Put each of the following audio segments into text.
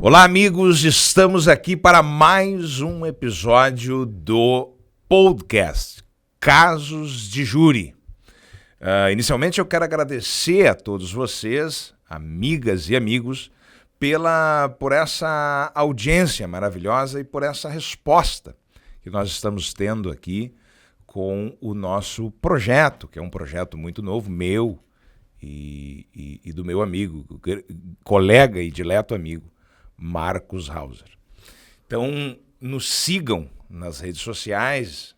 Olá, amigos, estamos aqui para mais um episódio do podcast Casos de Júri. Inicialmente eu quero agradecer a todos vocês, amigas e amigos, por essa audiência maravilhosa e por essa resposta que nós estamos tendo aqui com o nosso projeto, que é um projeto muito novo, meu e do meu amigo, colega e dileto amigo, Marcos Hauser. Então, nos sigam nas redes sociais,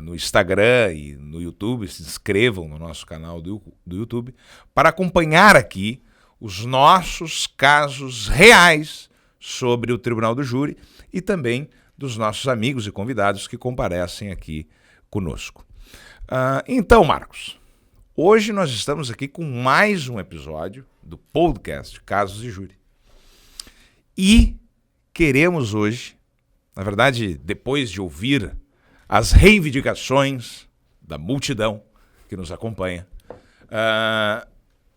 no Instagram e no YouTube, se inscrevam no nosso canal do YouTube, para acompanhar aqui os nossos casos reais sobre o Tribunal do Júri e também dos nossos amigos e convidados que comparecem aqui conosco. Então, Marcos, hoje nós estamos aqui com mais um episódio do podcast Casos de Júri. E queremos hoje, na verdade, depois de ouvir as reivindicações da multidão que nos acompanha,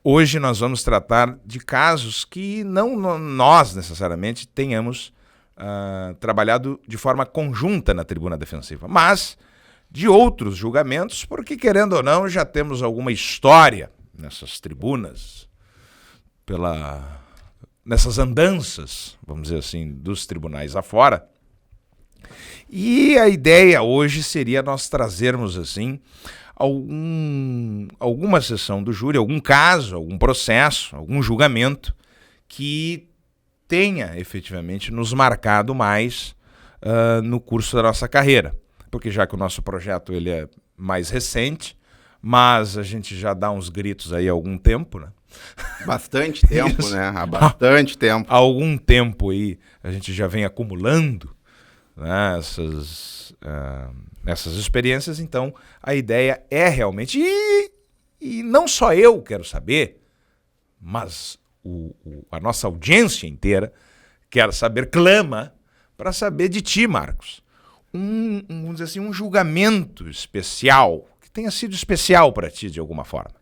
hoje nós vamos tratar de casos que não nós necessariamente tenhamos trabalhado de forma conjunta na tribuna defensiva, mas de outros julgamentos, porque querendo ou não já temos alguma história nessas tribunas, nessas andanças, vamos dizer assim, dos tribunais afora. E a ideia hoje seria nós trazermos assim alguma sessão do júri, algum caso, algum processo, algum julgamento que tenha efetivamente nos marcado mais no curso da nossa carreira. Porque já que o nosso projeto ele é mais recente, mas a gente já dá uns gritos aí há algum tempo, né? Bastante tempo, né? Há bastante tempo. Há algum tempo aí a gente já vem acumulando, né, essas experiências, então a ideia é realmente, e não só eu quero saber, mas a nossa audiência inteira quer saber, clama para saber de ti, Marcos. Vamos dizer assim, um julgamento especial, que tenha sido especial para ti de alguma forma.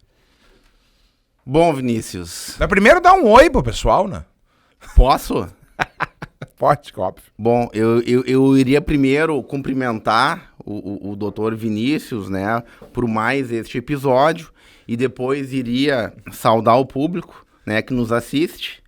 Bom, Vinícius. Mas primeiro dá um oi pro pessoal, né? Posso? Pode, óbvio. Bom, eu iria primeiro cumprimentar o doutor Vinícius, né, por mais este episódio, e depois iria saudar o público, né, que nos assiste,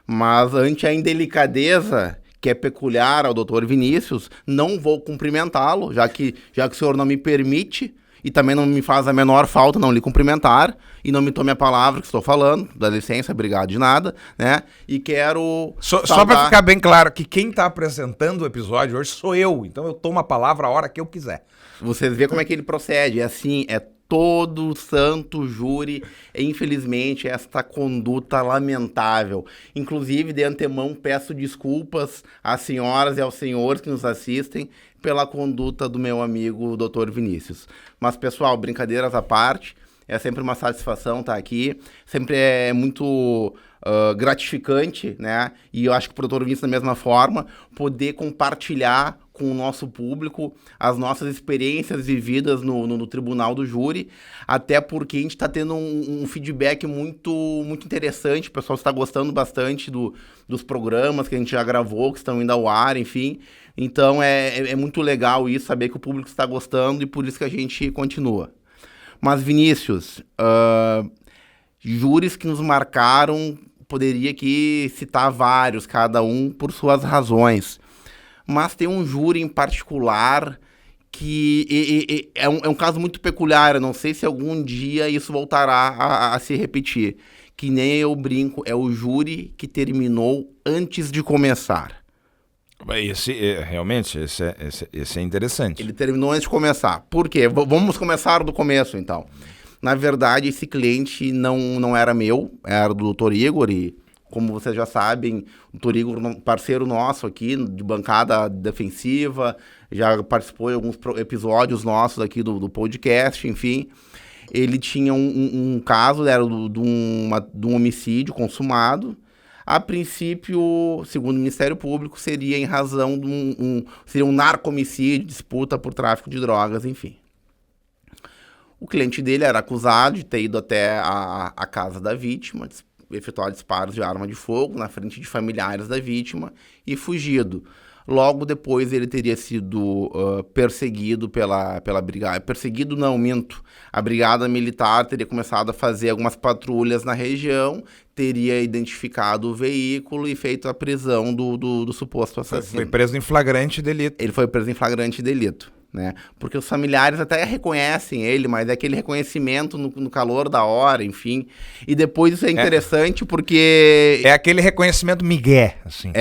mas ante a indelicadeza que é peculiar ao doutor Vinícius, não vou cumprimentá-lo, já que o senhor não me permite, e também não me faz a menor falta não lhe cumprimentar, e não me tome a palavra que estou falando, dá licença, obrigado de nada, né? E quero Só para ficar bem claro, que quem está apresentando o episódio hoje sou eu, então eu tomo a palavra a hora que eu quiser. Vocês veem como é que ele procede, é assim, é todo santo júri, infelizmente, esta conduta lamentável. Inclusive, de antemão, peço desculpas às senhoras e aos senhores que nos assistem pela conduta do meu amigo Dr. Vinícius. Mas, pessoal, brincadeiras à parte, é sempre uma satisfação estar aqui, sempre é muito gratificante, né? E eu acho que o Dr. Vinícius, da mesma forma, poder compartilhar com o nosso público as nossas experiências vividas no Tribunal do Júri, até porque a gente está tendo um feedback muito, muito interessante, o pessoal está gostando bastante dos programas que a gente já gravou, que estão indo ao ar, enfim. Então é muito legal isso, saber que o público está gostando e por isso que a gente continua. Mas, Vinícius, júris que nos marcaram, poderia aqui citar vários, cada um por suas razões. Mas tem um júri em particular que é um caso muito peculiar, eu não sei se algum dia isso voltará a se repetir. Que nem eu brinco, é o júri que terminou antes de começar. Realmente, esse é interessante. Ele terminou antes de começar. Por quê? Vamos começar do começo, então. Na verdade, esse cliente não era meu, era do Dr. Igor, e como vocês já sabem, o Dr. Igor, parceiro nosso aqui, de bancada defensiva, já participou de alguns episódios nossos aqui do podcast, enfim. Ele tinha um caso, era de um homicídio consumado. A princípio, segundo o Ministério Público, seria em razão de seria um narco-homicídio, disputa por tráfico de drogas, enfim. O cliente dele era acusado de ter ido até a casa da vítima, efetuado disparos de arma de fogo na frente de familiares da vítima e fugido. Logo depois ele teria sido perseguido pela brigada. Perseguido não, minto. A brigada militar teria começado a fazer algumas patrulhas na região, teria identificado o veículo e feito a prisão do suposto assassino. Foi preso em flagrante delito. Ele foi preso em flagrante delito, né? Porque os familiares até reconhecem ele, mas é aquele reconhecimento no calor da hora, enfim. E depois isso é interessante porque... É aquele reconhecimento migué, assim.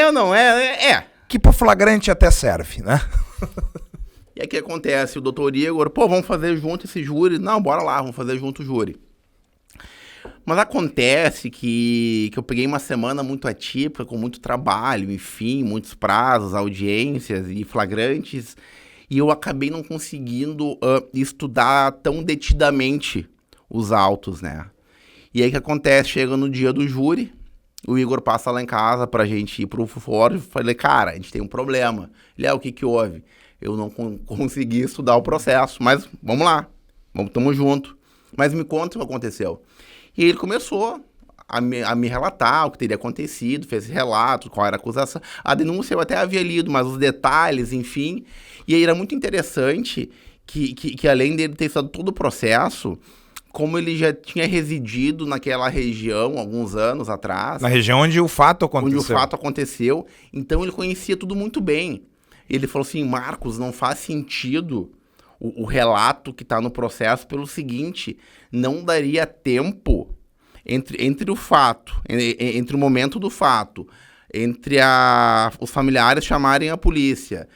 Ou não é? Que pro flagrante até serve, né? E aí o que acontece? O doutor Igor, vamos fazer junto esse júri? Não, bora lá, vamos fazer junto o júri. Mas acontece que eu peguei uma semana muito atípica, com muito trabalho, enfim, muitos prazos, audiências e flagrantes, e eu acabei não conseguindo estudar tão detidamente os autos, né? E aí o que acontece? Chega no dia do júri, o Igor passa lá em casa pra gente ir pro fórum, falei, cara, a gente tem um problema. Ele, o que houve? Eu não consegui estudar o processo, mas vamos lá, tamo junto. Mas me conta o que aconteceu. E ele começou a me relatar o que teria acontecido, fez esse relato, qual era a acusação. A denúncia eu até havia lido, mas os detalhes, enfim. E aí era muito interessante que além dele ter estudado todo o processo, como ele já tinha residido naquela região alguns anos atrás. Na região onde o fato aconteceu. Onde o fato aconteceu. Então ele conhecia tudo muito bem. Ele falou assim, Marcos, não faz sentido o relato que está no processo pelo seguinte, não daria tempo entre o fato, entre o momento do fato, entre os familiares chamarem a polícia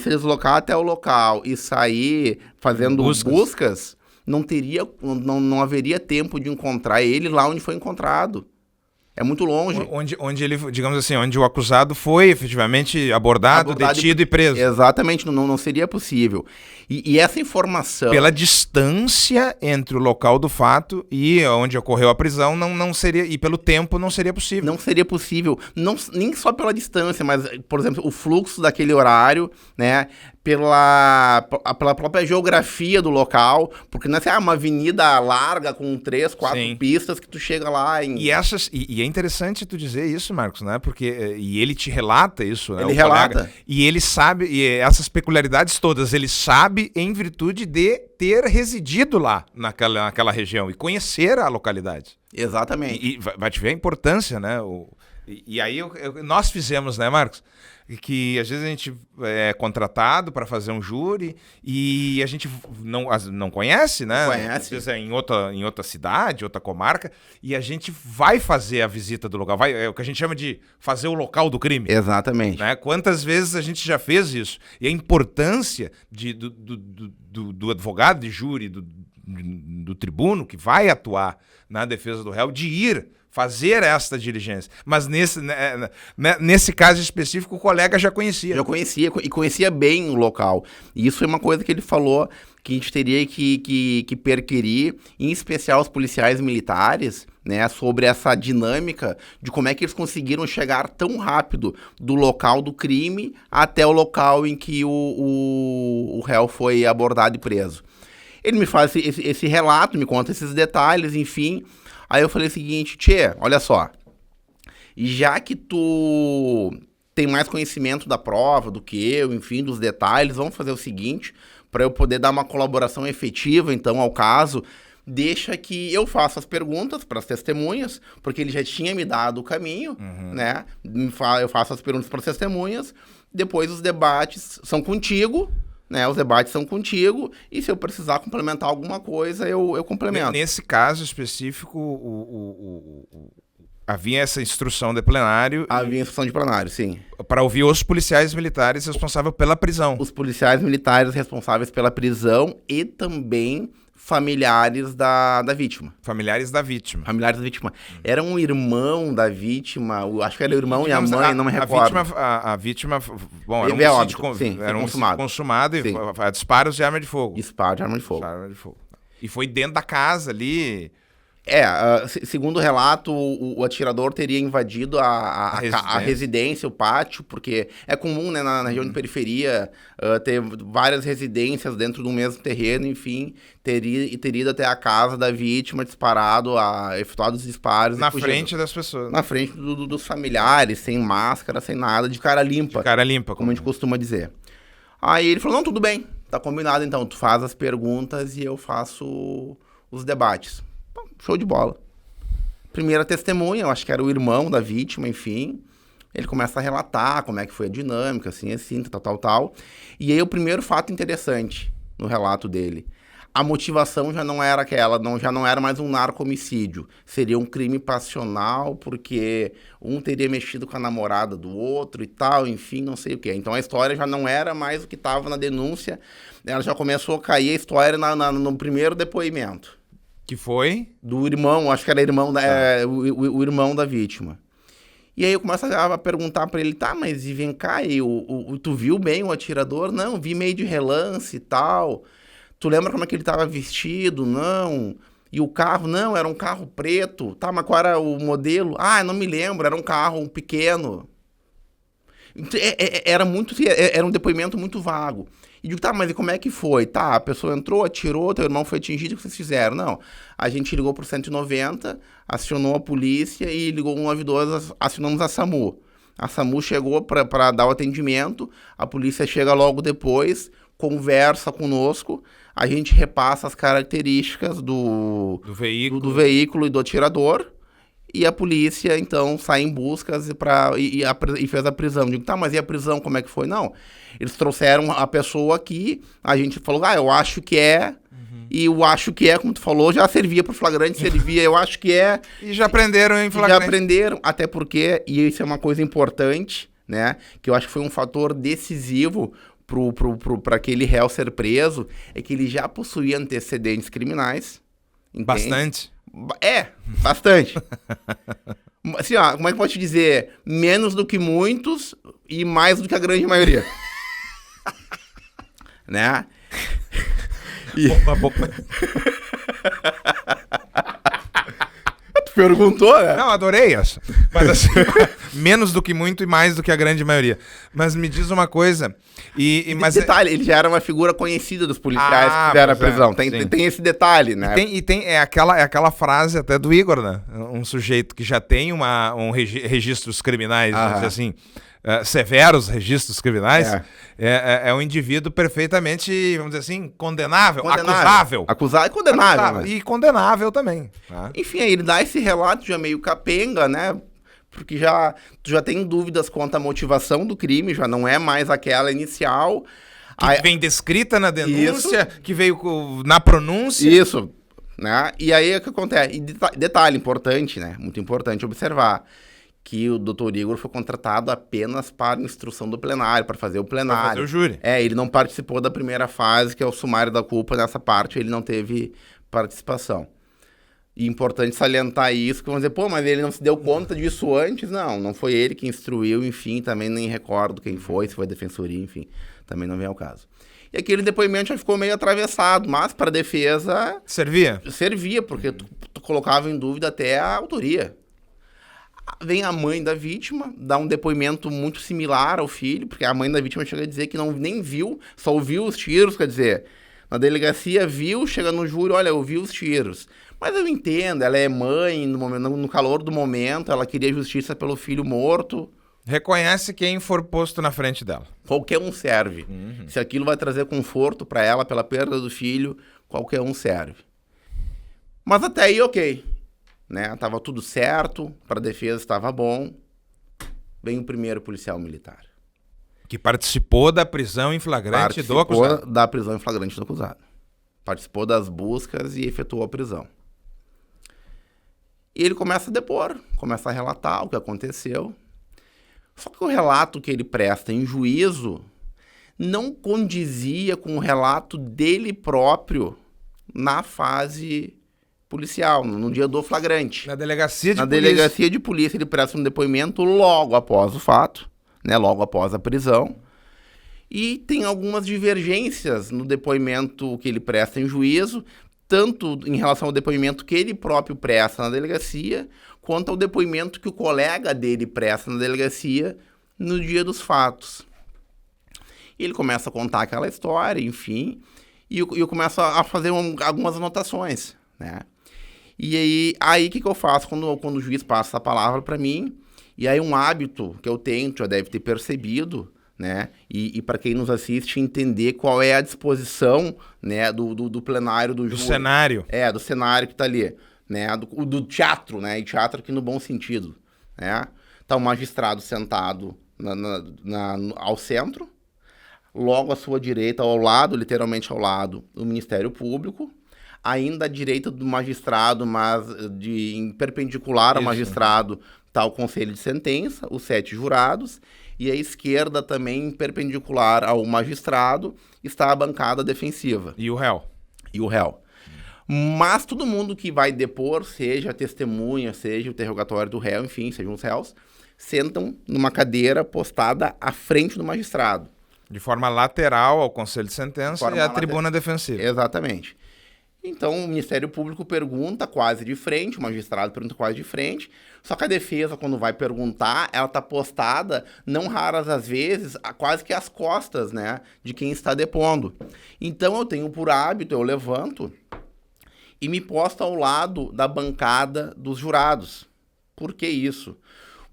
deslocar até o local e sair fazendo buscas não haveria tempo de encontrar ele lá onde foi encontrado. É muito longe. Onde ele, digamos assim, onde o acusado foi efetivamente abordado detido e preso. Exatamente, não seria possível. E essa informação... Pela distância entre o local do fato e onde ocorreu a prisão, não seria, e pelo tempo não seria possível. Não seria possível, nem só pela distância, mas, por exemplo, o fluxo daquele horário, né? Pela própria geografia do local, porque não é assim, uma avenida larga com 3, 4 Sim. pistas que tu chega lá em... E é interessante tu dizer isso, Marcos, né? Porque e ele te relata isso, né? Ele relata. Colega, e ele sabe, e essas peculiaridades todas, ele sabe em virtude de ter residido lá naquela região e conhecer a localidade. Exatamente. E vai te ver a importância, né? E aí nós fizemos, né, Marcos? Que às vezes a gente é contratado para fazer um júri e a gente não conhece, né? Conhece. Às vezes é em outra cidade, outra comarca, e a gente vai fazer a visita do local. É o que a gente chama de fazer o local do crime. Exatamente. Né? Quantas vezes a gente já fez isso? E a importância do advogado de júri, do tribuno que vai atuar na defesa do réu, de ir fazer esta diligência. Mas nesse caso específico, o colega já conhecia. Já conhecia, e conhecia bem o local. E isso é uma coisa que ele falou que a gente teria que perquirir, em especial os policiais militares, né, sobre essa dinâmica de como é que eles conseguiram chegar tão rápido do local do crime até o local em que o réu foi abordado e preso. Ele me faz esse relato, me conta esses detalhes, enfim... Aí eu falei o seguinte, Tchê, olha só, já que tu tem mais conhecimento da prova do que eu, enfim, dos detalhes, vamos fazer o seguinte, para eu poder dar uma colaboração efetiva, então, ao caso, deixa que eu faça as perguntas para as testemunhas, porque ele já tinha me dado o caminho, né? Eu faço as perguntas para as testemunhas, depois os debates são contigo, né, os debates são contigo, e se eu precisar complementar alguma coisa, eu complemento. Nesse caso específico, havia essa instrução de plenário. Havia instrução de plenário, sim. Para ouvir os policiais militares responsáveis pela prisão. Os policiais militares responsáveis pela prisão e também familiares da vítima. Familiares da vítima. Familiares da vítima. Era um irmão da vítima, acho que era o irmão e a mãe, não me recordo. A vítima, bom, era um homicídio consumado e disparos de arma de fogo. Disparo de arma de fogo. E foi dentro da casa ali. Segundo o relato, o atirador teria invadido a residência, o pátio, porque é comum, né, na região de periferia ter várias residências dentro do mesmo terreno, enfim, teria ido até a casa da vítima, disparado, efetuado os disparos. Na frente das pessoas. Na frente dos familiares, sem máscara, sem nada, de cara limpa. De cara limpa. Como a gente costuma dizer. Aí ele falou, não, tudo bem, tá combinado então, tu faz as perguntas e eu faço os debates. Show de bola. Primeira testemunha, eu acho que era o irmão da vítima, enfim. Ele começa a relatar como é que foi a dinâmica, assim, tal. E aí o primeiro fato interessante no relato dele. A motivação já não era aquela, já não era mais um narco-homicídio. Seria um crime passional, porque um teria mexido com a namorada do outro e tal, enfim, não sei o quê. Então a história já não era mais o que estava na denúncia. Ela já começou a cair a história no primeiro depoimento. Que foi? Do irmão, acho que era irmão o irmão da vítima. E aí eu começo a perguntar pra ele, tá, mas e vem cá, tu viu bem o atirador? Não, vi meio de relance e tal. Tu lembra como é que ele tava vestido? Não. E o carro? Não, era um carro preto. Tá, mas qual era o modelo? Ah, não me lembro, era um carro pequeno. Era um depoimento muito vago. E digo, tá, mas e como é que foi? Tá, a pessoa entrou, atirou, teu irmão foi atingido, o que vocês fizeram? Não, a gente ligou pro 190, acionou a polícia e ligou 192, acionamos a SAMU. A SAMU chegou para dar o atendimento, a polícia chega logo depois, conversa conosco, a gente repassa as características do veículo e do atirador, e a polícia, então, sai em buscas e fez a prisão. Digo, tá, mas e a prisão, como é que foi? Não, eles trouxeram a pessoa aqui, a gente falou, eu acho que é, e o acho que é, como tu falou, já servia para flagrante, eu acho que é. E já prenderam em flagrante. Já prenderam, até porque, e isso é uma coisa importante, né, que eu acho que foi um fator decisivo para aquele réu ser preso, é que ele já possuía antecedentes criminais. Entende? Bastante. Bastante. Assim, como é que eu posso te dizer? Menos do que muitos e mais do que a grande maioria. Né? Tu perguntou, né? Não, adorei essa. Mas assim, menos do que muito e mais do que a grande maioria. Mas me diz uma coisa. Mas detalhe, ele já era uma figura conhecida dos policiais que fizeram a prisão. Tem esse detalhe, né? É aquela frase até do Igor, né? Um sujeito que já tem registros criminais, vamos dizer assim, severos registros criminais, é um indivíduo perfeitamente, vamos dizer assim, condenável. Acusável. Acusado e condenável. Né? E condenável também. Tá? Enfim, aí ele dá esse relato já meio capenga, né? Porque tu já tem dúvidas quanto à motivação do crime, já não é mais aquela inicial. Que vem descrita na denúncia, que veio na pronúncia. Isso, né? E aí o que acontece? E detalhe importante, né? Muito importante observar que o doutor Igor foi contratado apenas para instrução do plenário, para fazer o plenário. Para fazer o júri. Ele não participou da primeira fase, que é o sumário da culpa. Nessa parte ele não teve participação. E importante salientar isso, que vão dizer, mas ele não se deu conta disso antes? Não foi ele que instruiu, enfim, também nem recordo quem foi, se foi a defensoria, enfim, também não vem ao caso. E aquele depoimento já ficou meio atravessado, mas para a defesa... Servia, porque tu colocava em dúvida até a autoria. Vem a mãe da vítima, dá um depoimento muito similar ao filho, porque a mãe da vítima chega a dizer que nem viu, só ouviu os tiros, quer dizer, na delegacia viu, chega no júri, olha, eu vi os tiros. Mas eu entendo, ela é mãe, no calor do momento, ela queria justiça pelo filho morto. Reconhece quem for posto na frente dela. Qualquer um serve. Se aquilo vai trazer conforto para ela pela perda do filho, qualquer um serve. Mas até aí, ok. Né? Tava tudo certo, para a defesa estava bom. Vem o primeiro policial militar. Que participou da prisão em flagrante do acusado. Participou da prisão em flagrante do acusado. Participou das buscas e efetuou a prisão. E ele começa a depor, começa a relatar o que aconteceu. Só que o relato que ele presta em juízo não condizia com o relato dele próprio na fase policial, no dia do flagrante. Na delegacia de polícia. Na delegacia de polícia ele presta um depoimento logo após o fato, né, logo após a prisão. E tem algumas divergências no depoimento que ele presta em juízo. tanto em relação ao depoimento que ele próprio presta na delegacia, quanto ao depoimento que o colega dele presta na delegacia no dia dos fatos. E ele começa a contar aquela história, enfim, e eu começo a fazer algumas anotações, né? E aí o que eu faço quando o juiz passa a palavra para mim? E aí um hábito que eu tenho, já deve ter percebido, né? E para quem nos assiste, entender qual é a disposição, né, do plenário do júri. Do cenário. Do cenário que está ali, né? Do teatro, né? E teatro aqui no bom sentido, né? Tá o magistrado sentado ao centro, logo à sua direita, ao lado, literalmente ao lado, o Ministério Público. Ainda à direita do magistrado, mas em perpendicular ao magistrado, está o Conselho de Sentença, os 7 jurados. E à esquerda, também perpendicular ao magistrado, está a bancada defensiva. E o réu. Mas todo mundo que vai depor, seja a testemunha, seja o interrogatório do réu, enfim, sejam os réus, sentam numa cadeira postada à frente do magistrado. De forma lateral ao Conselho de Sentença e à tribuna defensiva. Exatamente. Então, o Ministério Público pergunta quase de frente, o magistrado pergunta quase de frente, só que a defesa, quando vai perguntar, ela está postada, não raras às vezes, quase que às costas, né, de quem está depondo. Então, eu tenho por hábito, eu levanto e me posto ao lado da bancada dos jurados. Por que isso?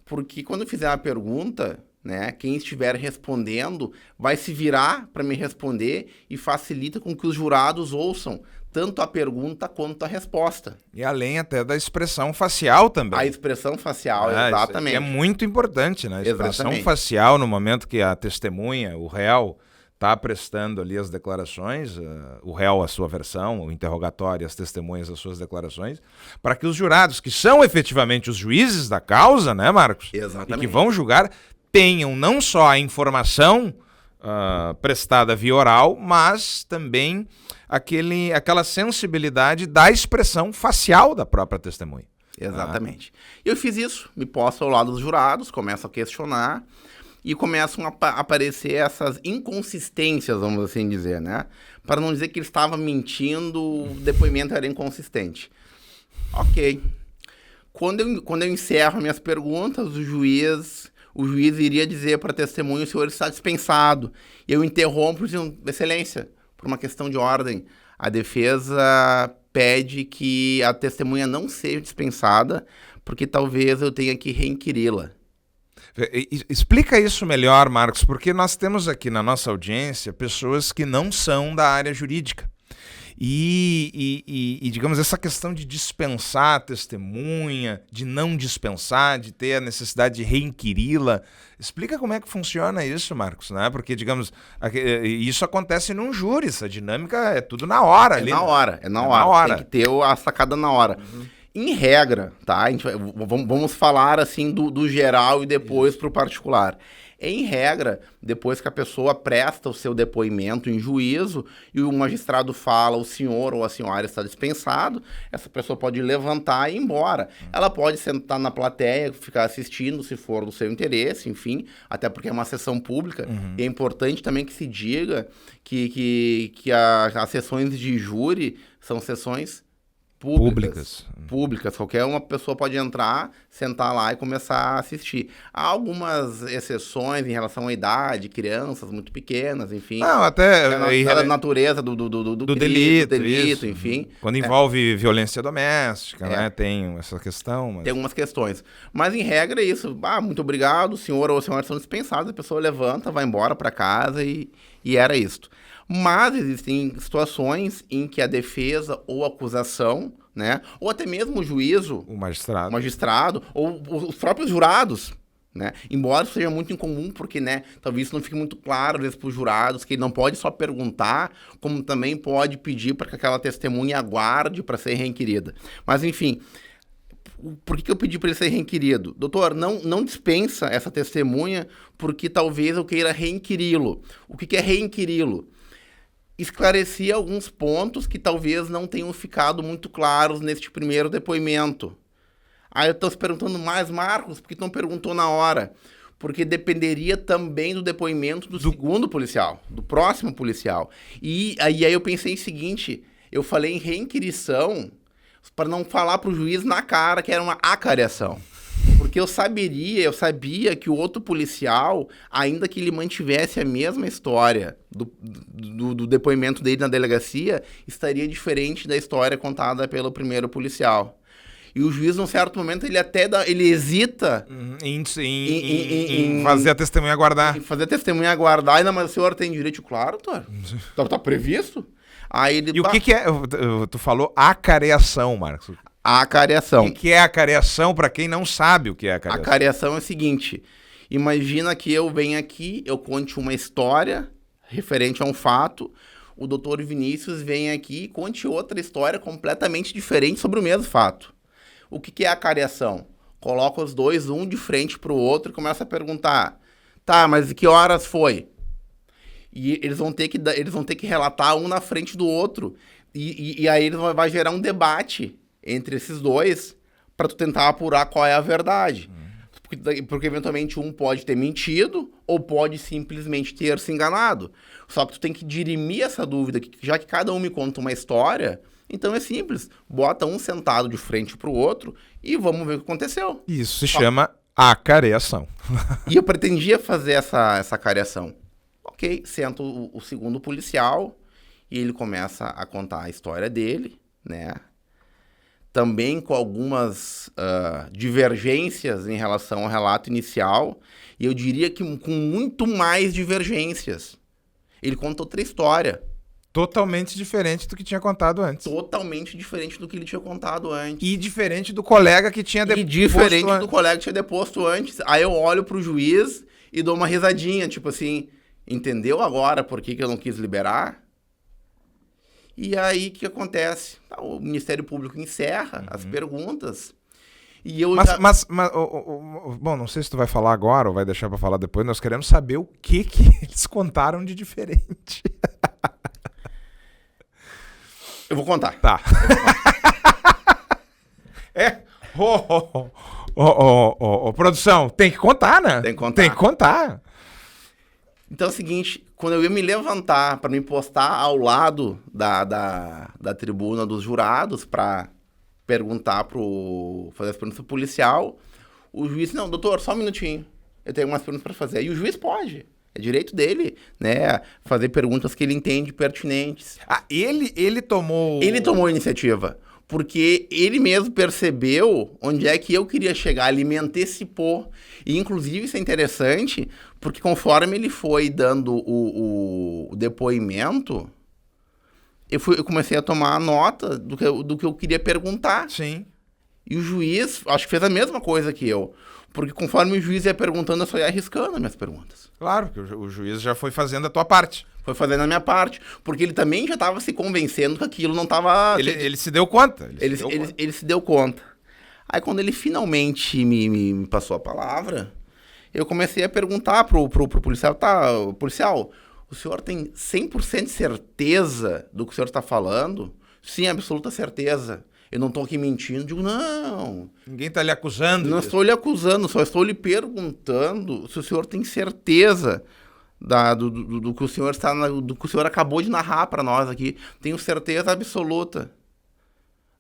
Porque quando eu fizer uma pergunta, né, quem estiver respondendo vai se virar para me responder e facilita com que os jurados ouçam tanto a pergunta quanto a resposta. E além até da expressão facial também. A expressão facial, exatamente. É muito importante, né? A expressão facial no momento que a testemunha, o réu, está prestando ali as declarações, o réu a sua versão, o interrogatório, as testemunhas as suas declarações, para que os jurados, que são efetivamente os juízes da causa, né, Marcos? Exatamente. E que vão julgar, tenham não só a informação prestada via oral, mas também aquela sensibilidade da expressão facial da própria testemunha. Exatamente. Eu fiz isso, me posto ao lado dos jurados, começo a questionar e começam a aparecer essas inconsistências, vamos assim dizer, né? Para não dizer que ele estava mentindo, o depoimento era inconsistente. Ok. Quando eu encerro minhas perguntas, o juiz iria dizer para a testemunha: o senhor está dispensado. E eu interrompo dizendo: excelência, por uma questão de ordem, a defesa pede que a testemunha não seja dispensada, porque talvez eu tenha que reinquiri-la. Explica isso melhor, Marcos, porque nós temos aqui na nossa audiência pessoas que não são da área jurídica. E digamos, essa questão de dispensar a testemunha, de não dispensar, de ter a necessidade de reinquiri-la. Explica como é que funciona isso, Marcos, né? Porque, digamos, isso acontece num júri, essa dinâmica é tudo na hora. É na hora. Tem que ter a sacada na hora. Uhum. Em regra, tá? Vamos falar assim do geral e depois para o particular. Em regra, depois que a pessoa presta o seu depoimento em juízo e o magistrado fala: o senhor ou a senhora está dispensado, essa pessoa pode levantar e ir embora. Ela pode sentar na plateia, ficar assistindo, se for do seu interesse, enfim, até porque é uma sessão pública. Uhum. E é importante também que se diga que as sessões de júri são sessões públicas. Qualquer uma pessoa pode entrar, sentar lá e começar a assistir. Há algumas exceções em relação à idade, crianças muito pequenas, enfim. Não, até a natureza do delito, enfim. Quando envolve violência doméstica, né? Tem essa questão. Mas... Tem algumas questões. Mas, em regra, é isso. Muito obrigado, o senhor ou a senhora estão dispensados. A pessoa levanta, vai embora para casa e era isso. Mas existem situações em que a defesa ou a acusação, né, ou até mesmo o juízo, o magistrado ou os próprios jurados, né, embora isso seja muito incomum, porque, né, talvez isso não fique muito claro às vezes para os jurados, que ele não pode só perguntar, como também pode pedir para que aquela testemunha aguarde para ser reinquirida. Mas, enfim, por que eu pedi para ele ser reinquirido? Doutor, não dispensa essa testemunha, porque talvez eu queira reinquiri-lo. O que é reinquiri-lo? Esclarecia alguns pontos que talvez não tenham ficado muito claros neste primeiro depoimento. Aí eu estou se perguntando mais, Marcos, por que não perguntou na hora? Porque dependeria também do depoimento do segundo policial, do próximo policial. E aí eu pensei o seguinte: Eu falei em reinquirição para não falar pro juiz na cara que era uma acareação. Porque eu sabia que o outro policial, ainda que ele mantivesse a mesma história do depoimento dele na delegacia, estaria diferente da história contada pelo primeiro policial. E o juiz, num certo momento, ele hesita em fazer a testemunha aguardar. Em fazer a testemunha aguardar, ainda, mas o senhor tem direito, claro, doutor. Tá previsto? Aí ele, e o que é? Tu falou acareação, Marcos. A acareação. O que é acareação, para quem não sabe o que é acareação? A acareação é o seguinte, imagina que eu venho aqui, eu conte uma história referente a um fato, o doutor Vinícius vem aqui e conte outra história completamente diferente sobre o mesmo fato. O que é acareação? Coloca os dois, um de frente para o outro e começa a perguntar, tá, mas que horas foi? E eles vão ter que relatar um na frente do outro, e aí vai gerar um debate entre esses dois para tu tentar apurar qual é a verdade. Porque eventualmente um pode ter mentido ou pode simplesmente ter se enganado. Só que tu tem que dirimir essa dúvida, já que cada um me conta uma história, então é simples. Bota um sentado de frente pro outro e vamos ver o que aconteceu. Isso se chama acareação. E eu pretendia fazer essa acareação. Ok, senta o segundo policial e ele começa a contar a história dele, né? Também com algumas divergências em relação ao relato inicial, e eu diria que com muito mais divergências. Ele conta outra história. Totalmente diferente do que tinha contado antes. Totalmente diferente do que ele tinha contado antes. E diferente do colega que tinha deposto antes. E diferente do colega que tinha deposto antes. Aí eu olho pro juiz e dou uma risadinha, tipo assim, entendeu agora por que eu não quis liberar? E aí, o que acontece? O Ministério Público encerra as perguntas. E eu bom, não sei se tu vai falar agora ou vai deixar para falar depois. Nós queremos saber o que eles contaram de diferente. Eu vou contar. Tá. Produção, tem que contar, né? Tem que contar. Tem que contar. Então é o seguinte, quando eu ia me levantar para me postar ao lado da tribuna dos jurados para fazer as perguntas pro policial, o juiz disse, não, doutor, só um minutinho, eu tenho umas perguntas para fazer. E o juiz pode, é direito dele, né, fazer perguntas que ele entende pertinentes. Ah, ele tomou... Ele tomou a iniciativa, porque ele mesmo percebeu onde é que eu queria chegar, ele me antecipou. E, inclusive, isso é interessante, porque conforme ele foi dando o depoimento, eu comecei a tomar nota do que eu queria perguntar. Sim. E o juiz, acho que fez a mesma coisa que eu. Porque conforme o juiz ia perguntando, eu só ia arriscando as minhas perguntas. Claro, porque o juiz já foi fazendo a tua parte. Foi fazendo a minha parte. Porque ele também já estava se convencendo que aquilo não estava... Ele se deu conta. Ele se deu conta. Aí quando ele finalmente me passou a palavra, eu comecei a perguntar pro policial, tá, policial, o senhor tem 100% de certeza do que o senhor está falando? Sim, absoluta certeza. Eu não estou aqui mentindo. Digo, não. Ninguém está lhe acusando. Não estou lhe acusando, só estou lhe perguntando se o senhor tem certeza do que o senhor do que o senhor acabou de narrar para nós aqui. Tenho certeza absoluta.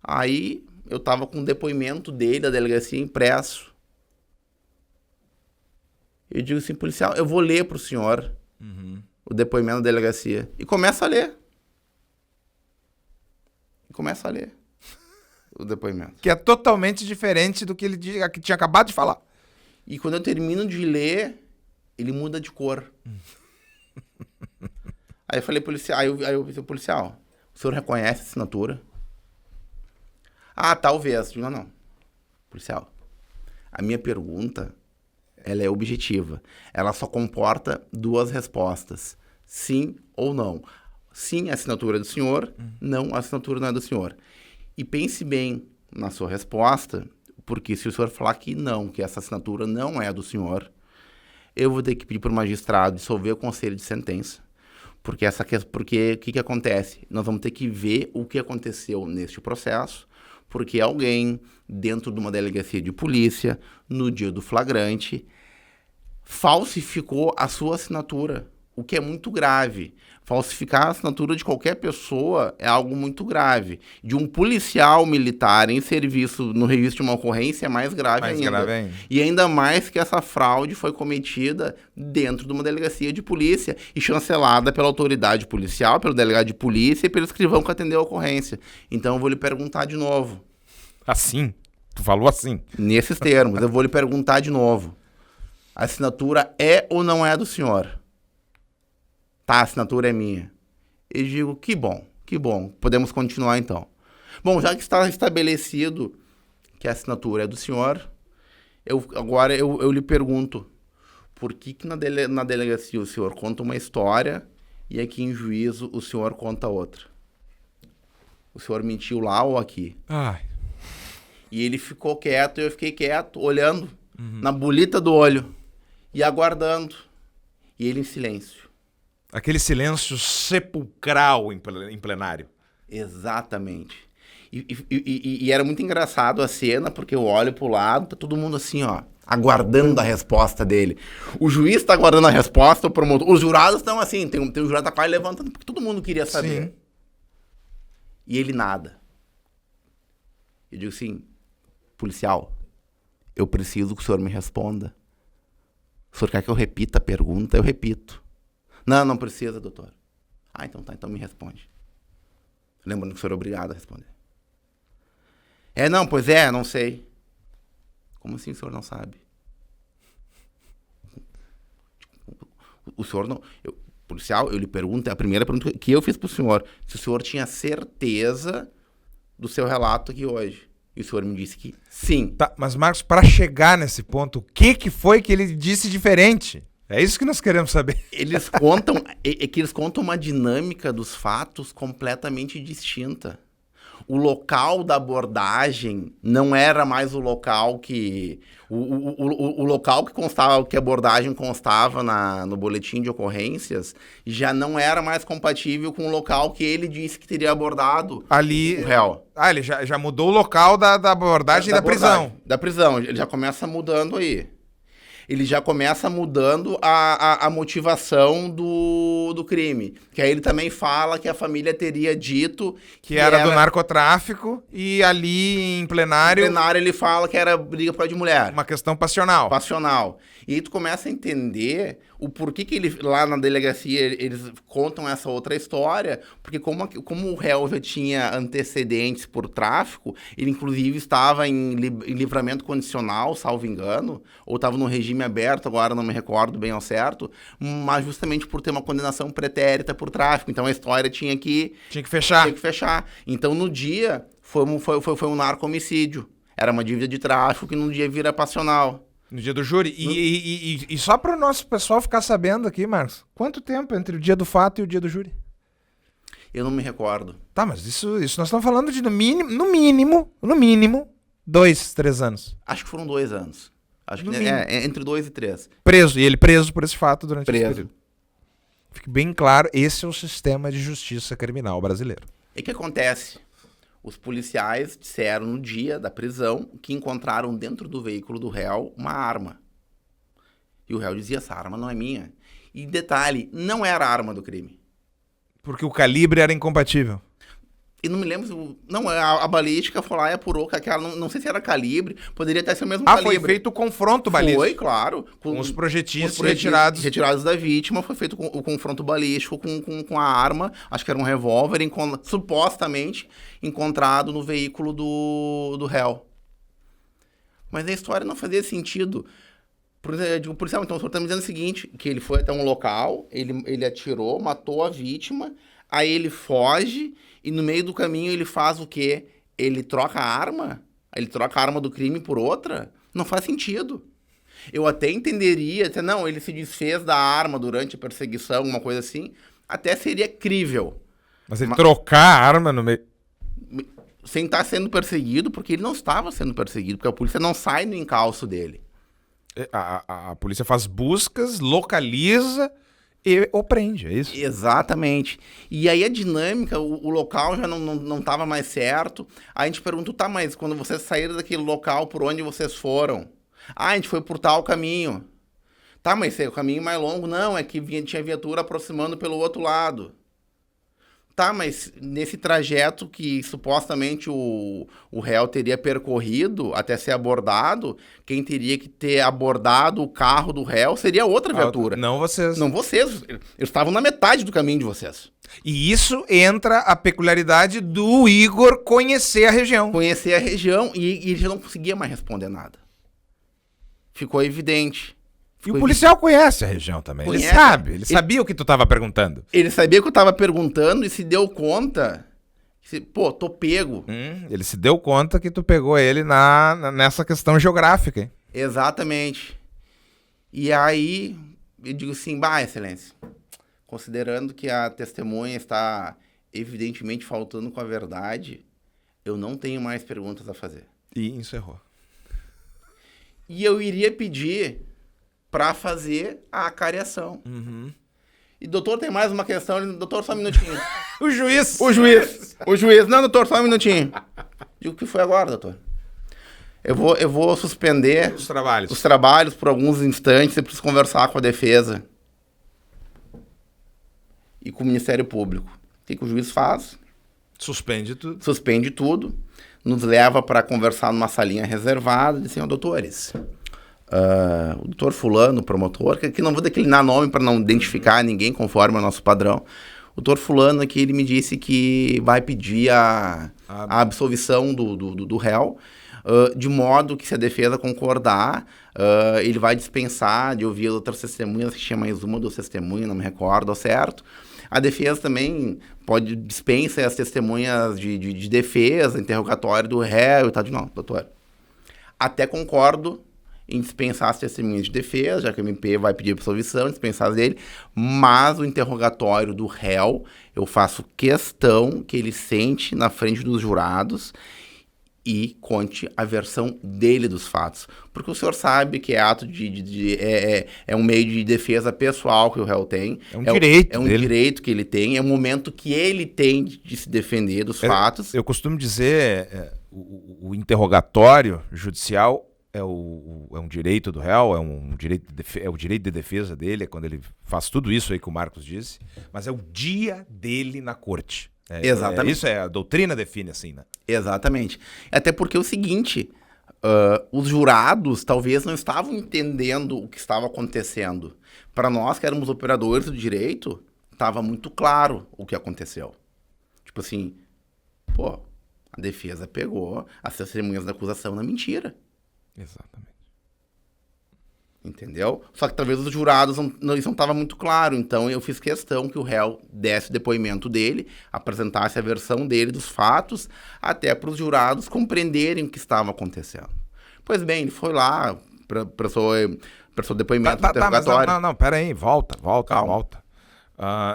Aí eu estava com o depoimento dele, da delegacia, impresso. Eu digo assim, policial, eu vou ler para o senhor o depoimento da delegacia. E começa a ler. O depoimento. Que é totalmente diferente do que ele que tinha acabado de falar. E quando eu termino de ler, ele muda de cor. Aí eu falei, eu disse, policial, o senhor reconhece a assinatura? Ah, talvez. Digo, não. Policial, a minha pergunta, ela é objetiva. Ela só comporta duas respostas. Sim ou não. Sim, a assinatura é do senhor. Não, a assinatura não é do senhor. E pense bem na sua resposta, porque se o senhor falar que não, que essa assinatura não é do senhor, eu vou ter que pedir para o magistrado dissolver o conselho de sentença. Porque o que acontece? Nós vamos ter que ver o que aconteceu neste processo, porque alguém, dentro de uma delegacia de polícia, no dia do flagrante, falsificou a sua assinatura o que é muito grave. Falsificar a assinatura de qualquer pessoa é algo muito grave. De um policial militar em serviço no registro de uma ocorrência é mais grave ainda. E ainda mais que essa fraude foi cometida dentro de uma delegacia de polícia e chancelada pela autoridade policial, pelo delegado de polícia e pelo escrivão que atendeu a ocorrência. Então eu vou lhe perguntar de novo. Assim? Tu falou assim? Nesses termos, eu vou lhe perguntar de novo. A assinatura é ou não é do senhor? Tá, a assinatura é minha. Eu digo, que bom, podemos continuar então. Bom, já que está estabelecido que a assinatura é do senhor, agora eu lhe pergunto, por que na delegacia o senhor conta uma história e aqui em juízo o senhor conta outra? O senhor mentiu lá ou aqui? Ai. E ele ficou quieto e eu fiquei quieto, olhando na bolita do olho e aguardando. E ele em silêncio. Aquele silêncio sepulcral em plenário. Exatamente. E era muito engraçado a cena, porque eu olho pro lado, tá todo mundo assim, ó, aguardando a resposta dele. O juiz tá aguardando a resposta, o promotor. Os jurados estão assim, tem um jurado tá quase levantando, porque todo mundo queria saber. Sim. E ele nada. Eu digo assim, policial, eu preciso que o senhor me responda. O senhor quer que eu repita a pergunta? Eu repito. Não precisa, doutor. Ah, então tá, então me responde. Lembrando que o senhor é obrigado a responder. Pois é, não sei. Como assim o senhor não sabe? O senhor não... policial, eu lhe pergunto, é a primeira pergunta que eu fiz pro senhor, se o senhor tinha certeza do seu relato aqui hoje. E o senhor me disse que sim. Tá, mas Marcos, para chegar nesse ponto, o que foi que ele disse diferente? É isso que nós queremos saber. Eles contam uma dinâmica dos fatos completamente distinta. O local da abordagem não era mais o local que... O local que constava, que a abordagem constava no boletim de ocorrências, já não era mais compatível com o local que ele disse que teria abordado ali, o réu. Ele já mudou o local da abordagem da prisão. Da prisão, ele já começa mudando aí. Ele já começa mudando a motivação do crime. Que aí ele também fala que a família teria dito que era do narcotráfico e ali em plenário... Em plenário ele fala que era briga por de mulher. Uma questão passional. Passional. E aí tu começa a entender o porquê que ele, lá na delegacia eles contam essa outra história, porque como o réu já tinha antecedentes por tráfico, ele inclusive estava em livramento condicional, salvo engano, ou estava no regime aberto, agora não me recordo bem ao certo, mas justamente por ter uma condenação pretérita por tráfico. Então a história tinha que fechar. Então no dia foi um narco-homicídio. Era uma dívida de tráfico que no dia vira passional. No dia do júri. E só para o nosso pessoal ficar sabendo aqui, Marcos, quanto tempo entre o dia do fato e o dia do júri? Eu não me recordo. Tá, mas isso nós estamos falando de no mínimo, 2, 3 anos. Acho que foram 2 anos. Acho que entre 2 e 3. Preso, e ele preso por esse fato durante esse período. Fique bem claro, esse é o sistema de justiça criminal brasileiro. E o que acontece? Os policiais disseram no dia da prisão que encontraram dentro do veículo do réu uma arma. E o réu dizia, essa arma não é minha. E detalhe, não era a arma do crime. Porque o calibre era incompatível. E não me lembro, não, a balística foi lá e apurou que aquela, não sei se era calibre, poderia até ser o mesmo calibre. Foi feito o confronto balístico. Foi, claro. Com os projetis retirados da vítima, foi feito o confronto balístico com a arma, acho que era um revólver, supostamente encontrado no veículo do réu. Mas a história não fazia sentido. Eu digo, policial, então o senhor está me dizendo o seguinte, que ele foi até um local, ele atirou, matou a vítima, aí ele foge... E no meio do caminho ele faz o quê? Ele troca a arma? Ele troca a arma do crime por outra? Não faz sentido. Eu até entenderia, não, ele se desfez da arma durante a perseguição, alguma coisa assim, até seria crível. Mas ele trocar a arma no meio... Sem estar sendo perseguido, porque ele não estava sendo perseguido, porque a polícia não sai no encalço dele. A polícia faz buscas, localiza... e o prende, é isso? Exatamente. E aí a dinâmica, o local já não estava mais certo. Aí a gente pergunta, tá, mas quando vocês saíram daquele local, por onde vocês foram? Ah, a gente foi por tal caminho. Tá, mas esse é o caminho mais longo. Não, é que tinha viatura aproximando pelo outro lado. Tá, mas nesse trajeto que supostamente o réu teria percorrido até ser abordado, quem teria que ter abordado o carro do réu seria outra viatura. Não vocês. Não vocês. Eles estavam na metade do caminho de vocês. E isso entra a peculiaridade do Igor conhecer a região. Conhecer a região e ele já não conseguia mais responder nada. Ficou evidente. E o policial conhece a região também. Conhece. Ele sabe. Ele sabia o que tu estava perguntando. Ele sabia o que eu tava perguntando e se deu conta. Pô, tô pego. Ele se deu conta que tu pegou ele nessa questão geográfica. Hein? Exatamente. E aí, eu digo assim, excelência, considerando que a testemunha está evidentemente faltando com a verdade, eu não tenho mais perguntas a fazer. E encerrou. E eu iria pedir para fazer a acariação. E doutor, tem mais uma questão. Doutor, só um minutinho. O juiz. Não, doutor, só um minutinho. Digo, o que foi agora, doutor? Eu vou suspender Os trabalhos. os trabalhos por alguns instantes. Eu preciso conversar com a defesa e com o Ministério Público. O que o juiz faz? Suspende tudo. Suspende tudo, nos leva para conversar numa salinha reservada. Diz assim, doutores, o doutor fulano, promotor, que não vou declinar nome para não identificar ninguém conforme o nosso padrão. O doutor fulano aqui, ele me disse que vai pedir a absolvição do réu, de modo que se a defesa concordar, ele vai dispensar de ouvir outras testemunhas, que tinha mais uma das testemunhas, não me recordo ao certo. A defesa também pode dispensar as testemunhas de defesa, interrogatório do réu e tal. Não, doutor, até concordo em dispensar as testemunhas de defesa, já que o MP vai pedir absolvição, dispensar as dele, mas o interrogatório do réu, eu faço questão que ele sente na frente dos jurados e conte a versão dele dos fatos. Porque o senhor sabe que é ato é um meio de defesa pessoal que o réu tem. É um direito. É um direito que ele tem, é um momento que ele tem de se defender dos fatos. Eu costumo dizer, o interrogatório judicial é um direito do réu, é o direito de defesa dele, é quando ele faz tudo isso aí que o Marcos disse, mas é o dia dele na corte. Exatamente. Isso a doutrina define assim, né? Exatamente. Até porque é o seguinte, os jurados talvez não estavam entendendo o que estava acontecendo. Para nós que éramos operadores do direito, estava muito claro o que aconteceu. Tipo assim, a defesa pegou as testemunhas da acusação na mentira. Exatamente. Entendeu? Só que talvez os jurados isso não estava muito claro. Então eu fiz questão que o réu desse o depoimento dele, apresentasse a versão dele dos fatos, até para os jurados compreenderem o que estava acontecendo. Pois bem, ele foi lá, prestou o depoimento do interrogatório. Não, pera aí, volta.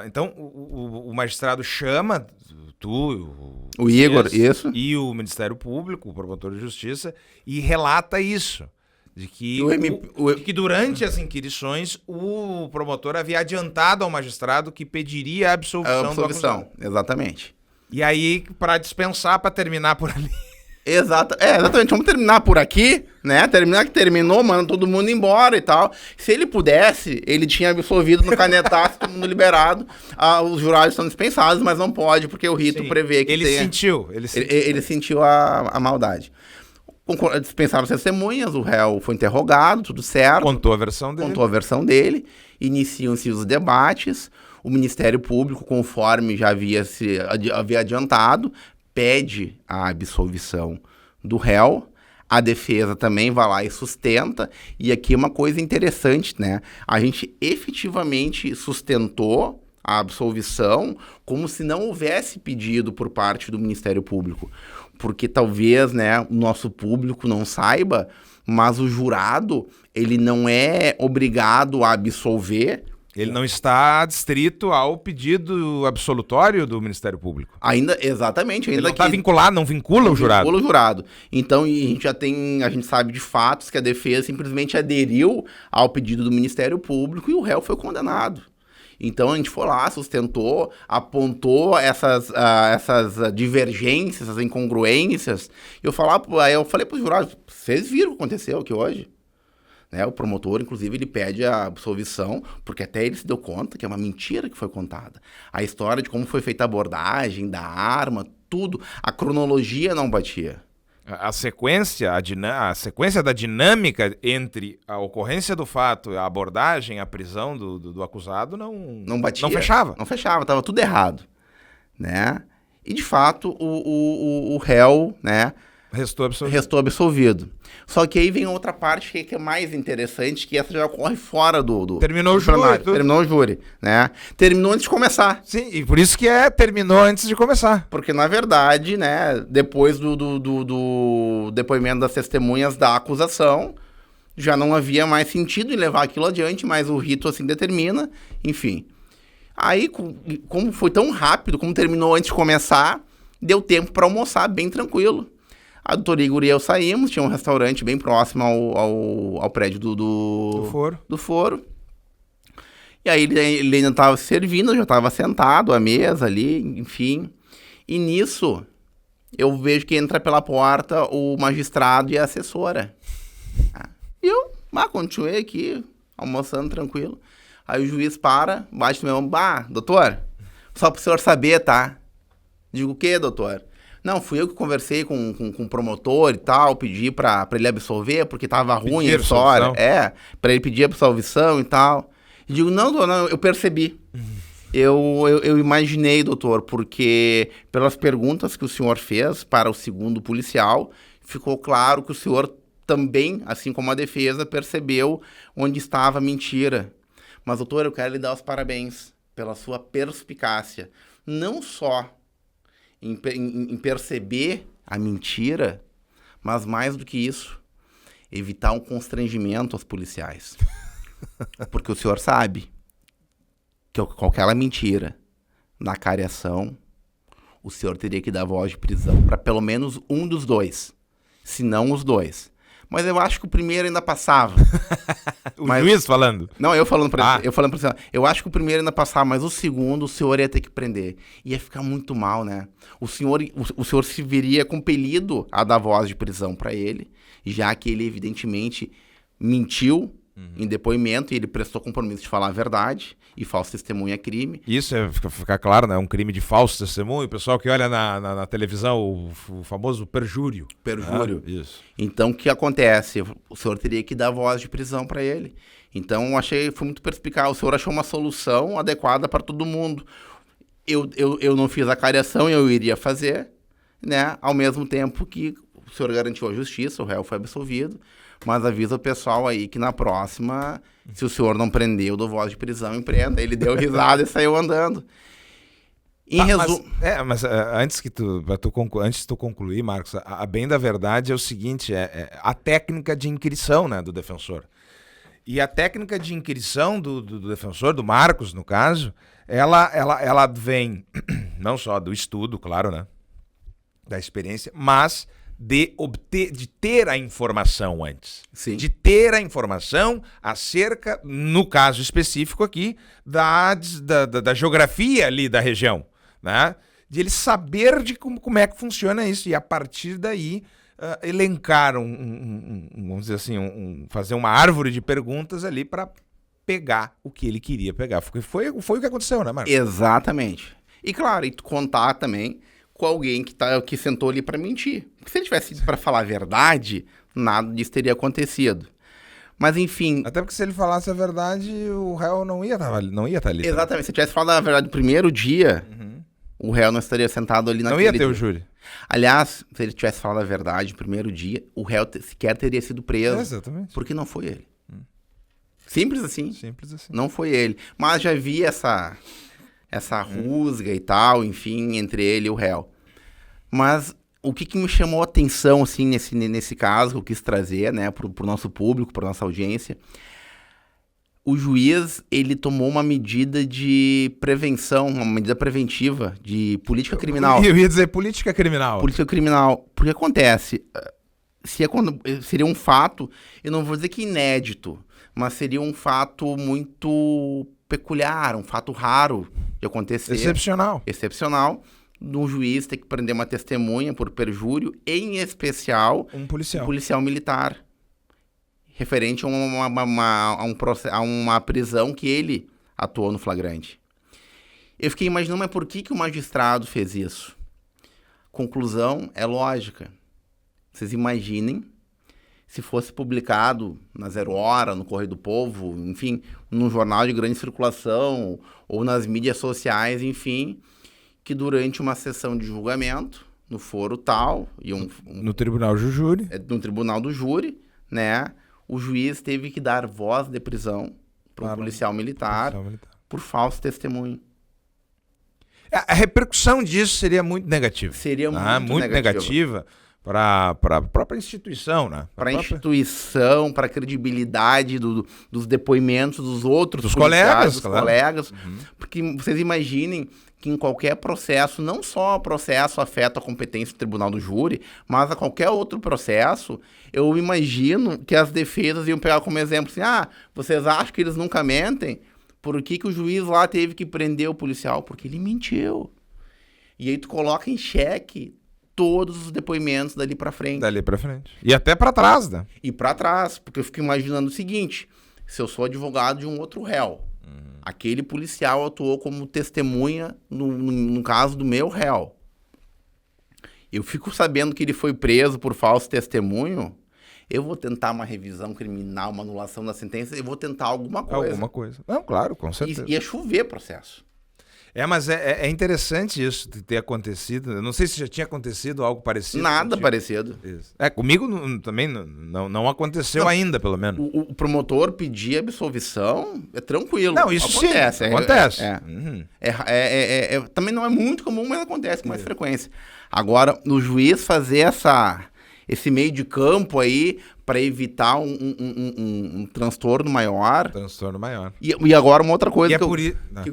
Então o magistrado chama o Igor, isso, e o Ministério Público, o promotor de justiça, e relata isso. De que, que durante as inquirições o promotor havia adiantado ao magistrado que pediria a absolvição do acusado. Exatamente. E aí, para dispensar, para terminar por ali. Exatamente. Vamos terminar por aqui, né? Terminou, manda todo mundo embora e tal. Se ele pudesse, ele tinha absolvido no canetaço, todo mundo liberado. Os jurados estão dispensados, mas não pode, porque o rito prevê que ele sentiu a maldade. Dispensaram as testemunhas, o réu foi interrogado, tudo certo. Contou a versão dele. Iniciam-se os debates. O Ministério Público, conforme já havia adiantado, pede a absolvição do réu. A defesa também vai lá e sustenta. E aqui é uma coisa interessante, né? A gente efetivamente sustentou a absolvição como se não houvesse pedido por parte do Ministério Público. Porque talvez, né, o nosso público não saiba, mas o jurado, ele não é obrigado a absolver. Ele não está adstrito ao pedido absolutório do Ministério Público. Exatamente. Ele não está vinculado, não vincula o jurado. Vincula o jurado. Então, a gente sabe de fatos que a defesa simplesmente aderiu ao pedido do Ministério Público e o réu foi condenado. Então a gente foi lá, sustentou, apontou essas divergências, essas incongruências. E eu falei para os jurados, vocês viram o que aconteceu aqui hoje? né? O promotor, inclusive, ele pede a absolvição, porque até ele se deu conta que é uma mentira que foi contada. A história de como foi feita a abordagem, da arma, tudo, a cronologia não batia. A sequência, a sequência da dinâmica entre a ocorrência do fato, a abordagem, a prisão do acusado não batia. Não fechava. Não fechava, estava tudo errado, né? E, de fato, o réu, né, restou absolvido. Só que aí vem outra parte que é mais interessante, que essa já ocorre fora do Terminou o júri. Terminou o júri, né? Terminou antes de começar. Sim, e por isso que terminou antes de começar. Porque, na verdade, né, depois do depoimento das testemunhas da acusação, já não havia mais sentido em levar aquilo adiante, mas o rito assim determina, enfim. Aí, como foi tão rápido, como terminou antes de começar, deu tempo para almoçar bem tranquilo. A doutora Igor e eu saímos, tinha um restaurante bem próximo ao prédio do foro. E aí ele ainda estava servindo, eu já estava sentado à mesa ali, enfim. E nisso, eu vejo que entra pela porta o magistrado e a assessora. E eu continuei aqui, almoçando tranquilo. Aí o juiz bate no meu ombro, doutor, só para o senhor saber, tá? Digo, o quê, doutor? Não, fui eu que conversei com o promotor e tal, pedi para ele absolver, porque tava ruim a história. Para ele pedir absolvição e tal. E digo, não, eu percebi. Eu imaginei, doutor, porque pelas perguntas que o senhor fez para o segundo policial, ficou claro que o senhor também, assim como a defesa, percebeu onde estava a mentira. Mas, doutor, eu quero lhe dar os parabéns pela sua perspicácia. Não só em perceber a mentira, mas mais do que isso, evitar um constrangimento aos policiais. Porque o senhor sabe que com aquela mentira na cariação, o senhor teria que dar voz de prisão para pelo menos um dos dois, se não os dois. Mas eu acho que o primeiro ainda passava. Juiz falando? Não, eu falando pra você. Eu acho que o primeiro ainda passava, mas o segundo o senhor ia ter que prender. Ia ficar muito mal, né? O senhor se viria compelido a dar voz de prisão para ele, já que ele evidentemente mentiu em depoimento e ele prestou compromisso de falar a verdade, e falso testemunho é crime. Isso fica claro, né? Um crime de falso testemunho. O pessoal que olha na televisão, o famoso perjúrio. Perjúrio. Isso. Então, o que acontece? O senhor teria que dar voz de prisão para ele. Então, foi muito perspicaz. O senhor achou uma solução adequada para todo mundo. Eu não fiz a cariação, eu iria fazer, né? Ao mesmo tempo que o senhor garantiu a justiça, o réu foi absolvido. Mas avisa o pessoal aí que na próxima, se o senhor não prender, eu dou voz de prisão e prenda. Ele deu risada e saiu andando. Em resumo... Mas antes de tu concluir, Marcos, a bem da verdade é o seguinte, a técnica de inquirição, né, do defensor. E a técnica de inquirição do defensor, do Marcos, no caso, ela vem não só do estudo, claro, né, da experiência, mas de ter a informação antes. Sim. De ter a informação acerca, no caso específico aqui, da geografia ali da região, né? De ele saber de como é que funciona isso. E a partir daí, elencar vamos dizer assim, fazer uma árvore de perguntas ali para pegar o que ele queria pegar. Foi o que aconteceu, né, Marcos? Exatamente. E claro, contar também com alguém que sentou ali para mentir. Porque se ele tivesse ido para falar a verdade, nada disso teria acontecido. Mas enfim... Até porque se ele falasse a verdade, o réu não ia estar ali. Exatamente. Se ele tivesse falado a verdade no primeiro dia, o réu não estaria sentado ali naquele dia. Não ia ter o júri. Aliás, se ele tivesse falado a verdade no primeiro dia, o réu sequer teria sido preso. Exatamente. Porque não foi ele. Simples assim. Simples assim. Não foi ele. Mas já havia essa rusga e tal, enfim, entre ele e o réu. Mas o que me chamou a atenção, assim, nesse caso, que eu quis trazer, né, pro nosso público, pra nossa audiência, o juiz, ele tomou uma medida de prevenção, uma medida preventiva de política criminal. Eu ia dizer política criminal. Política criminal. Porque acontece, seria um fato, eu não vou dizer que inédito, mas seria um fato muito peculiar, um fato raro de acontecer. Excepcional, de um juiz ter que prender uma testemunha por perjúrio, em especial um policial militar. referente a uma prisão que ele atuou no flagrante. Eu fiquei imaginando, mas por que o magistrado fez isso? Conclusão é lógica. Vocês imaginem se fosse publicado na Zero Hora, no Correio do Povo, enfim, num jornal de grande circulação ou nas mídias sociais, enfim, que durante uma sessão de julgamento, no foro tal, no tribunal do júri, no tribunal do júri, né, o juiz teve que dar voz de prisão para um policial militar por falso testemunho. A repercussão disso seria muito negativa. Seria muito negativa para a própria instituição, né? Para a instituição, para a credibilidade dos depoimentos dos outros dos colegas. Uhum. Porque vocês imaginem que em qualquer processo, não só o processo afeta a competência do tribunal do júri, mas a qualquer outro processo, eu imagino que as defesas iam pegar como exemplo assim, vocês acham que eles nunca mentem? Por que o juiz lá teve que prender o policial? Porque ele mentiu. E aí tu coloca em xeque todos os depoimentos dali pra frente. E até pra trás, né? E pra trás, porque eu fico imaginando o seguinte, se eu sou advogado de um outro réu, aquele policial atuou como testemunha no caso do meu réu. Eu fico sabendo que ele foi preso por falso testemunho, eu vou tentar uma revisão criminal, uma anulação da sentença, eu vou tentar alguma coisa. Não, claro, com certeza. Ia chover processo. Mas é interessante isso de ter acontecido. Eu não sei se já tinha acontecido algo parecido. Nada parecido. Isso. Comigo também não aconteceu ainda, pelo menos. O promotor pedir absolvição é tranquilo. Não, isso acontece. Sim, acontece. Uhum. Também não é muito comum, mas acontece com mais frequência. Agora, o juiz fazer esse meio de campo aí para evitar um transtorno maior. E agora uma outra coisa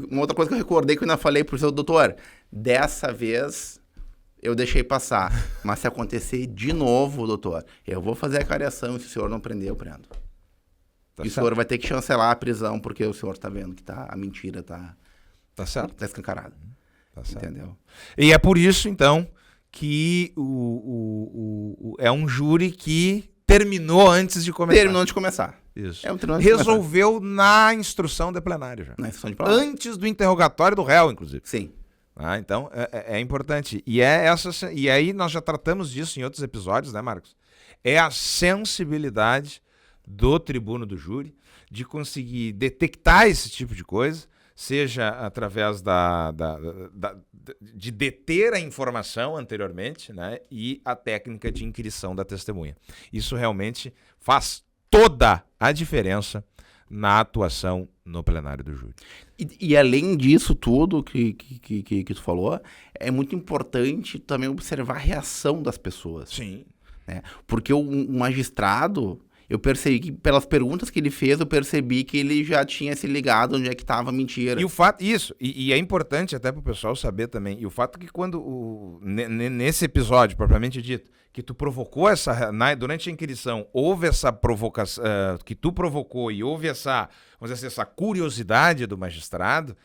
uma outra coisa que eu recordei que eu ainda falei pro seu doutor, dessa vez eu deixei passar, mas se acontecer de novo, doutor, eu vou fazer a cariação e se o senhor não prender, eu prendo. O senhor vai ter que chancelar a prisão porque o senhor tá vendo que a mentira tá certo. Tá escancarada. Tá certo. Entendeu? E é por isso, então, que é um júri que terminou antes de começar. Terminou antes de começar. Isso. Resolveu na instrução de plenário já. Na instrução de plenário. Antes do interrogatório do réu, inclusive. Sim. Então, é importante. E aí nós já tratamos disso em outros episódios, né, Marcos? É a sensibilidade do tribuno do júri de conseguir detectar esse tipo de coisa, seja através de deter a informação anteriormente, né, e a técnica de inquirição da testemunha. Isso realmente faz toda a diferença na atuação no plenário do júri. E além disso tudo que tu falou, é muito importante também observar a reação das pessoas. Sim. Né? Porque o magistrado, eu percebi que pelas perguntas que ele fez, eu percebi que ele já tinha se ligado onde é que estava a mentira. E o fato, isso, e é importante até para o pessoal saber também, e o fato que quando, nesse episódio, propriamente dito, que tu provocou durante a inquirição, houve essa provocação, que tu provocou e houve essa, vamos dizer assim, essa curiosidade do magistrado,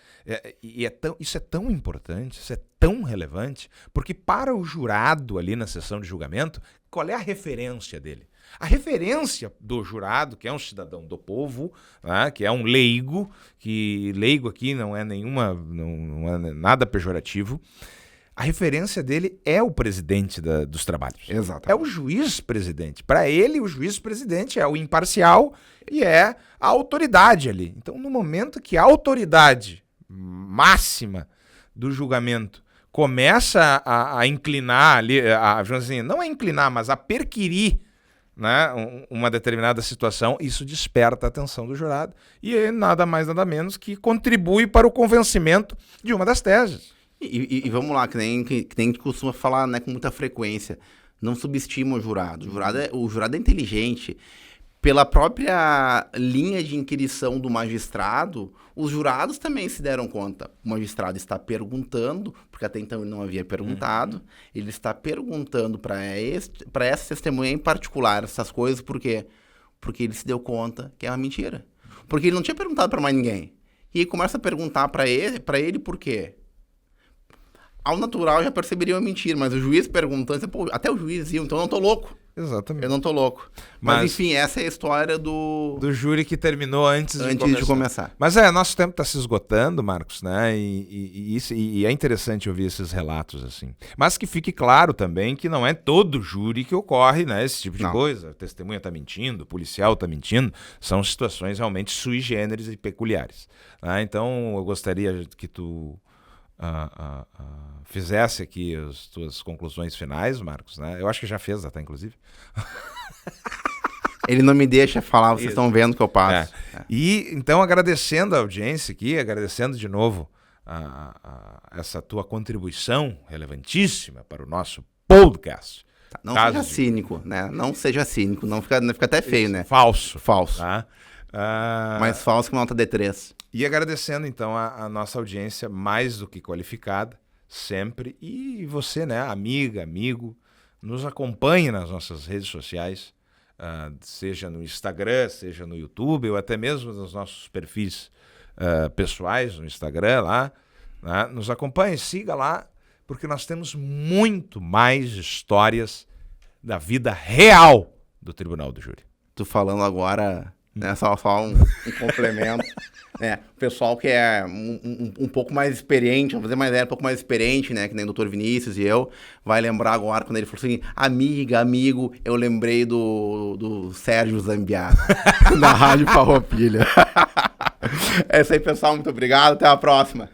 isso é tão importante, isso é tão relevante, porque para o jurado ali na sessão de julgamento, qual é a referência dele? A referência do jurado, que é um cidadão do povo, né, que é um leigo, que leigo aqui não é nada pejorativo, a referência dele é o presidente dos trabalhos. Exato. É o juiz-presidente. Para ele, o juiz-presidente é o imparcial e é a autoridade ali. Então, no momento que a autoridade máxima do julgamento começa a inclinar ali, assim, não a inclinar, mas a perquirir, né, uma determinada situação, isso desperta a atenção do jurado e nada mais, nada menos que contribui para o convencimento de uma das teses. E vamos lá, que nem a gente costuma falar, né, com muita frequência, não subestima o jurado. O jurado é inteligente. Pela própria linha de inquirição do magistrado, os jurados também se deram conta. O magistrado está perguntando, porque até então ele não havia perguntado, ele está perguntando para essa testemunha em particular essas coisas, por quê? Porque ele se deu conta que é uma mentira. Porque ele não tinha perguntado para mais ninguém. E aí começa a perguntar para ele por quê? Ao natural já perceberia uma mentira, mas o juiz perguntando, até o juiz viu, então eu não tô louco. Exatamente. Eu não tô louco. Mas enfim, essa é a história do júri que terminou antes de começar. Mas nosso tempo está se esgotando, Marcos, né? E é interessante ouvir esses relatos assim. Mas que fique claro também que não é todo júri que ocorre, né, esse tipo de coisa. A testemunha está mentindo, o policial está mentindo. São situações realmente sui generis e peculiares. Né? Então, eu gostaria que tu fizesse aqui as tuas conclusões finais, Marcos, né? Eu acho que já fez até, inclusive. Ele não me deixa falar, vocês estão vendo que eu passo. E então, agradecendo a audiência aqui, agradecendo de novo essa tua contribuição relevantíssima para o nosso podcast. Não seja cínico, né? Não seja cínico, não fica até feio, né? Falso. Tá? Mais falso que uma nota D3. E agradecendo, então, a nossa audiência mais do que qualificada, sempre. E você, né, amiga, amigo, nos acompanhe nas nossas redes sociais, seja no Instagram, seja no YouTube, ou até mesmo nos nossos perfis pessoais no Instagram lá. Né? Nos acompanhe, siga lá, porque nós temos muito mais histórias da vida real do Tribunal do Júri. Tô falando agora... Né, só um complemento. Né, o pessoal que é um pouco mais experiente, vamos dizer mais velho, um pouco mais experiente, né, que nem o Dr. Vinícius e eu, vai lembrar agora quando ele falou assim, amiga, amigo, eu lembrei do Sérgio Zambiá, da Rádio Farroupilha. É isso aí, pessoal, muito obrigado, até a próxima.